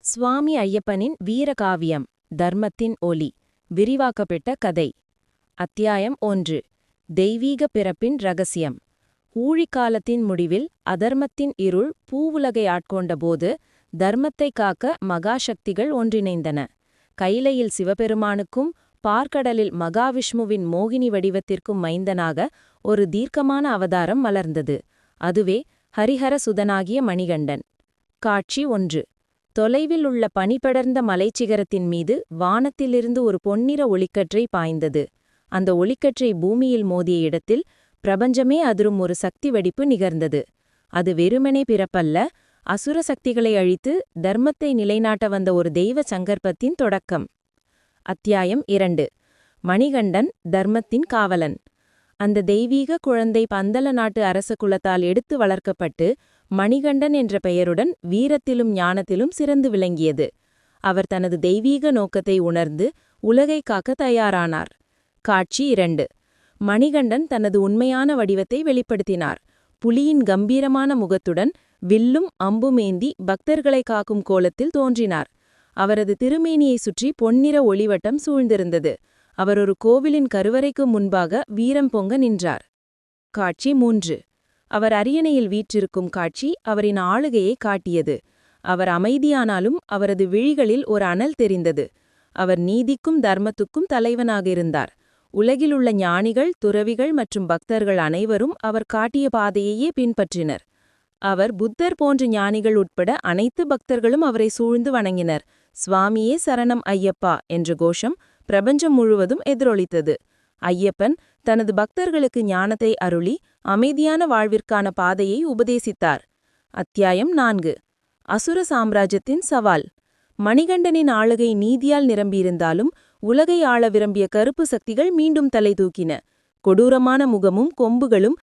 சுவாமி ஐயப்பனின் வீரகாவியம் தர்மத்தின் ஒலி விரிவாக்கப்பட்ட கதை. அத்தியாயம் 1. தெய்வீக பிறப்பின் இரகசியம். ஊழிக்காலத்தின் முடிவில் அதர்மத்தின் இருள் பூவுலகை ஆட்கொண்டபோது தர்மத்தை காக்க மகாசக்திகள் ஒன்றிணைந்தன. கைலையில் சிவபெருமானுக்கும் பார்க்கடலில் மகாவிஷ்ணுவின் மோகினி வடிவத்திற்கும் மைந்தனாக ஒரு தீர்க்கமான அவதாரம் மலர்ந்தது. அதுவே ஹரிஹர சுதனாகிய மணிகண்டன். காட்சி 1. தொலைவில் உள்ள பனிபடர்ந்த மலைச்சிகரத்தின் மீது வானத்திலிருந்து ஒரு பொன்னிற ஒளிக்கற்றை பாய்ந்தது. அந்த ஒளிக்கற்றை பூமியில் மோதிய இடத்தில் பிரபஞ்சமே அதிரும் ஒரு சக்தி வெடிப்பு நிகழ்ந்தது. அது வெறுமனே பிறப்பல்ல, அசுர சக்திகளை அழித்து தர்மத்தை நிலைநாட்ட வந்த ஒரு தெய்வ சங்கற்பத்தின் தொடக்கம். அத்தியாயம் 2. மணிகண்டன் தர்மத்தின் காவலன். அந்த தெய்வீக குழந்தை பந்தல நாட்டு அரச குலத்தால் எடுத்து வளர்க்கப்பட்டு மணிகண்டன் என்ற பெயருடன் வீரத்திலும் ஞானத்திலும் சிறந்து விளங்கியது. அவர் தனது தெய்வீக நோக்கத்தை உணர்ந்து உலகை காக்க தயாரானார். காட்சி 2. மணிகண்டன் தனது உண்மையான வடிவத்தை வெளிப்படுத்தினார். புலியின் கம்பீரமான முகத்துடன் வில்லும் அம்புமேந்தி பக்தர்களை காக்கும் கோலத்தில் தோன்றினார். அவரது திருமேனியை சுற்றி பொன்னிற ஒளிவட்டம் சூழ்ந்திருந்தது. அவர் ஒரு கோவிலின் கருவறைக்கு முன்பாக வீரம் பொங்க நின்றார். காட்சி 3. அவர் அரியணையில் வீற்றிருக்கும் காட்சி அவரின் ஆளுகையை காட்டியது. அவர் அமைதியானாலும் அவரது விழிகளில் ஒரு அனல் தெரிந்தது. அவர் நீதிக்கும் தர்மத்துக்கும் தலைவனாக இருந்தார். உலகிலுள்ள ஞானிகள், துறவிகள் மற்றும் பக்தர்கள் அனைவரும் அவர் காட்டிய பாதையையே பின்பற்றினர். அவர் புத்தர் போன்ற ஞானிகள் உட்பட அனைத்து பக்தர்களும் அவரை சூழ்ந்து வணங்கினர். சுவாமியே சரணம் ஐயப்பா என்ற கோஷம் பிரபஞ்சம் முழுவதும் எதிரொலித்தது. ஐயப்பன் தனது பக்தர்களுக்கு ஞானத்தை அருளி அமைதியான வாழ்விற்கான பாதையை உபதேசித்தார். அத்தியாயம் 4. அசுர சாம்ராஜ்யத்தின் சவால். மணிகண்டனின் ஆளுகை நீதியால் நிரம்பியிருந்தாலும் உலகை ஆள விரும்பிய கருப்பு சக்திகள் மீண்டும் தலை தூக்கின. கொடூரமான முகமும் கொம்புகளும்